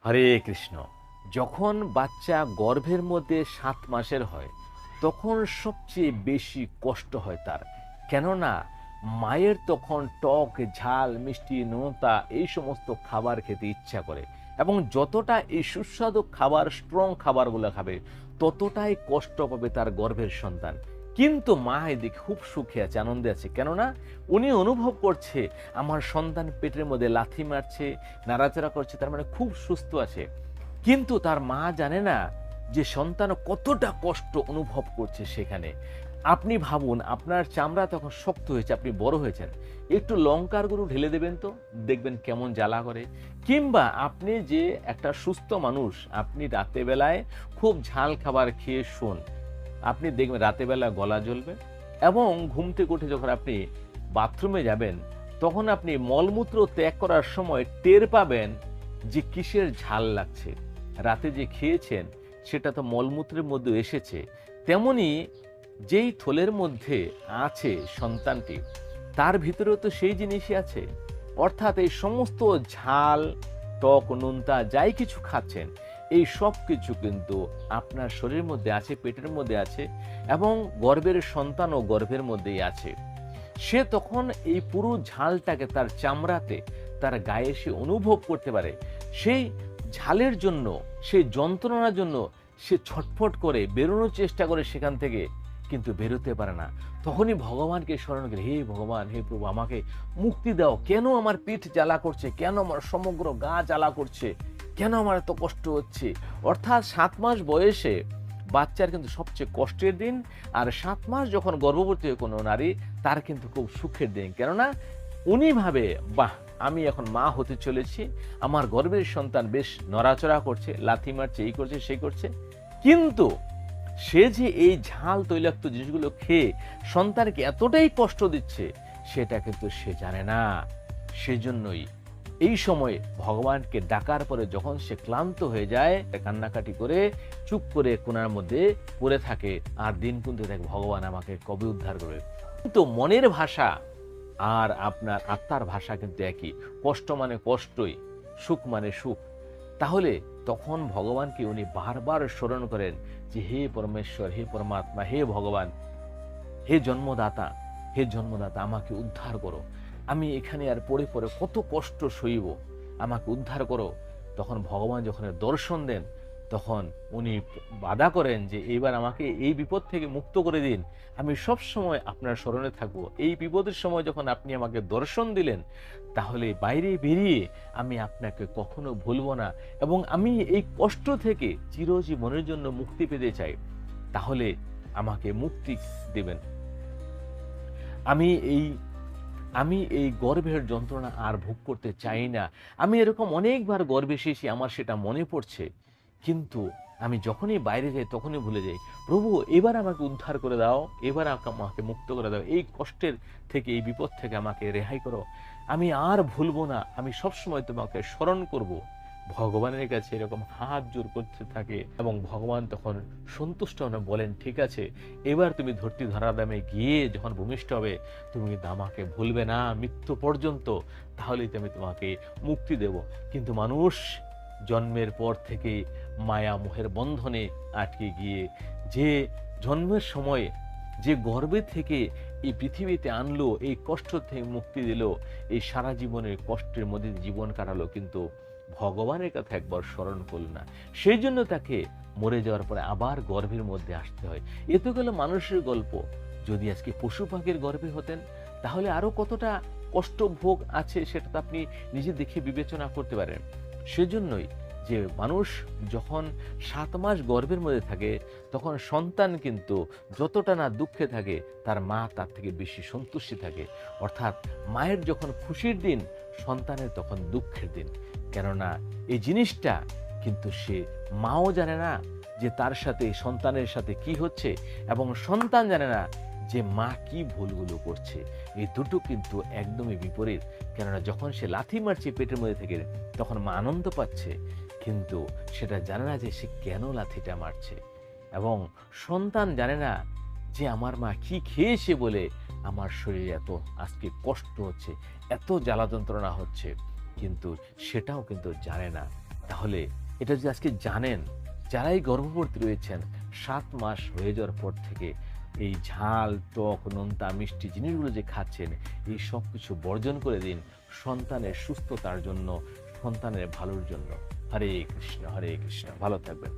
হরে কৃষ্ণ। যখন বাচ্চা গর্ভের মধ্যে 7 মাসের হয় তখন সবচেয়ে বেশি কষ্ট হয় তার। কেননা মায়ের তখন টক, ঝাল, মিষ্টি, নোনতা এই সমস্ত খাবার খেতে ইচ্ছা করে এবং যতটা এই সুস্বাদু খাবার, স্ট্রং খাবারগুলো খাবে ততটাই কষ্ট পাবে তার গর্ভের সন্তান। কিন্তু মা এদিকে খুব সুখে আছে, আনন্দে আছে। কেননা উনি অনুভব করছে আমার সন্তান পেটের মধ্যে লাথি মারছে, নাড়াচাড়া করছে, তার মানে খুব সুস্থ আছে। কিন্তু তার মা জানে না যে সন্তান কতটা কষ্ট অনুভব করছে সেখানে। আপনি ভাবুন, আপনার চামড়া তখন শক্ত হয়েছে, আপনি বড় হয়েছেন, একটু লঙ্কার গুঁড়ো ঢেলে দেবেন তো, দেখবেন কেমন জ্বালা করে। কিংবা আপনি যে একটা সুস্থ মানুষ, আপনি রাতে বেলায় খুব ঝাল খাবার খেয়ে শোন, আপনি দেখবেন রাতের বেলা গলা জ্বলবে এবং ঘুম থেকে উঠে যখন আপনি বাথরুমে যাবেন তখন আপনি মলমূত্র ত্যাগ করার সময় টের পাবেন যে কিসের ঝাল লাগছে। রাতে যে খেয়েছেন সেটা তো মলমূত্রের মধ্যে এসেছে। তেমনি যেই থলের মধ্যে আছে সন্তানটি, তার ভিতরেও তো সেই জিনিসই আছে। অর্থাৎ এই সমস্ত ঝাল, টক, নোনতা যাই কিছু খাচ্ছেন, এই সব কিছু কিন্তু আপনার শরীরের মধ্যে আছে, পেটের মধ্যে আছে এবং গর্ভের সন্তানও গর্ভের মধ্যেই আছে। সে তখন এই পুরো ঝালটাকে তার চামড়াতে, তার গায়ে সে অনুভব করতে পারে। সেই ঝালের জন্য, সেই যন্ত্রণার জন্য সে ছটফট করে বেরোনোর চেষ্টা করে সেখান থেকে, কিন্তু বেরোতে পারে না। তখনই ভগবানকে স্মরণ করে, হে ভগবান, হে প্রভু, আমাকে মুক্তি দাও। কেন আমার পিঠ জ্বালা করছে, কেন আমার সমগ্র গা জ্বালা করছে, কেন আমার এত কষ্ট হচ্ছে। অর্থাৎ 7 মাস বয়সে বাচ্চার কিন্তু সবচেয়ে কষ্টের দিন, আর 7 মাস যখন গর্ভবতী হয় কোনো নারী, তার কিন্তু খুব সুখের দিন। কেননা উনি ভাবে, বাহ, আমি এখন মা হতে চলেছি, আমার গর্ভের সন্তান বেশ নড়াচড়া করছে, লাথি মারছে, এই করছে, সেই করছে। কিন্তু সে যে এই ঝাল তৈলাক্ত জিনিসগুলো খেয়ে সন্তানকে এতটাই কষ্ট দিচ্ছে সেটা কিন্তু সে জানে না। সেজন্যই এই সময়ে ভগবানকে ডাকার পরে যখন সে ক্লান্ত হয়ে যায়, কান্নাকাটি করে চুপ করে কোণার মধ্যে পড়ে থাকে আর দিন গুনতে থাকে, ভগবান আমাকে কবে উদ্ধার করবে। কিন্তু মনের ভাষা আর আপনার আত্মার ভাষা কিন্তু একই। কষ্ট মানে কষ্টই, সুখ মানে সুখ। তাহলে তখন ভগবানকে উনি বারবার স্মরণ করেন যে, হে পরমেশ্বর, হে পরমাত্মা, হে ভগবান, হে জন্মদাতা, হে জন্মদাতা, আমাকে উদ্ধার করো। আমি এখানে আর পড়ে পড়ে কত কষ্ট সইব, আমাকে উদ্ধার করো। তখন ভগবান যখন দর্শন দেন তখন উনি বাধা করেন যে এইবার আমাকে এই বিপদ থেকে মুক্ত করে দিন, আমি সব সময় আপনার স্মরণে থাকবো। এই বিপদের সময় যখন আপনি আমাকে দর্শন দিলেন, তাহলে বাইরে বেরিয়ে আমি আপনাকে কখনো ভুলব না এবং আমি এই কষ্ট থেকে চিরজীবনের জন্য মুক্তি পেতে চাই। তাহলে আমাকে মুক্তি দেবেন। আমি এই আমি এই গর্ভের যন্ত্রণা আর ভোগ করতে চাই না। আমি এরকম অনেকবার গর্ভে এসেছি, আমার সেটা মনে পড়ছে। কিন্তু আমি যখনই বাইরে যাই তখনই ভুলে যাই। প্রভু, এবার আমাকে উদ্ধার করে দাও, এবার আমাকে মুক্ত করে দাও। এই কষ্টের থেকে, এই বিপদ থেকে আমাকে রেহাই করো। আমি আর ভুলব না, আমি সবসময় তোমাকে স্মরণ করব। ভগবানের কাছে এরকম হাত জোর করতে থাকে এবং ভগবান তখন সন্তুষ্ট হয়ে বলেন, ঠিক আছে, এবার তুমি ধরতি ধরাধামে গিয়ে যখন ভূমিষ্ঠ হবে, তুমি কিন্তু আমাকে ভুলবে না মৃত্যু পর্যন্ত, তাহলেই তো আমি তোমাকে মুক্তি দেব। কিন্তু মানুষ জন্মের পর থেকে মায়া মোহের বন্ধনে আটকে গিয়ে, যে জন্মের সময় যে গর্ভে থেকে এই পৃথিবীতে আনলো, এই কষ্ট থেকে মুক্তি দিল, এই সারা জীবনের কষ্টের মধ্যে জীবন কাটালো, কিন্তু ভগবানের কথা একবার স্মরণ করল না। সেই জন্য তাকে মরে যাওয়ার পরে আবার গর্ভের মধ্যে আসতে হয়। এ তো গেল মানুষের গল্প। যদি আজকে পশু পাখির গর্ভে হতেন তাহলে আরো কতটা কষ্ট ভোগ আছে সেটা তো আপনি নিজে দেখে বিবেচনা করতে পারেন। সেজন্যই যে মানুষ যখন 7 মাস গর্ভের মধ্যে থাকে তখন সন্তান কিন্তু যতটা না দুঃখে থাকে, তার মা তার থেকে বেশি সন্তুষ্টি থাকে। অর্থাৎ মায়ের যখন খুশির দিন, সন্তানের তখন দুঃখের দিন। কেননা এই জিনিসটা কিন্তু সে মাও জানে না যে তার সাথে, সন্তানের সাথে কি হচ্ছে, এবং সন্তান জানে না যে মা কি ভুলগুলো করছে। এই দুটো কিন্তু একদমই বিপরীত। কেননা যখন সে লাথি মারছে পেটের মধ্যে থেকে, তখন মা আনন্দ পাচ্ছে, কিন্তু সেটা জানে না যে সে কেন লাথিটা মারছে। এবং সন্তান জানে না যে আমার মা কি খেয়েছে বলে আমার শরীরে এত আজকে কষ্ট হচ্ছে, এত জ্বালা যন্ত্রণা হচ্ছে, কিন্তু সেটাও কিন্তু জানে না। তাহলে এটা যদি আজকে জানেন, যারাই গর্ভবতী রয়েছেন 7 মাস হয়ে যাওয়ার পর থেকে এই ঝাল, টক, নোনতা, মিষ্টি জিনিসগুলো যে খাচ্ছেন, এই সব কিছু বর্জন করে দিন সন্তানের সুস্থতার জন্য, সন্তানের ভালোর জন্য। হরে কৃষ্ণ, হরে কৃষ্ণ। ভালো থাকবেন।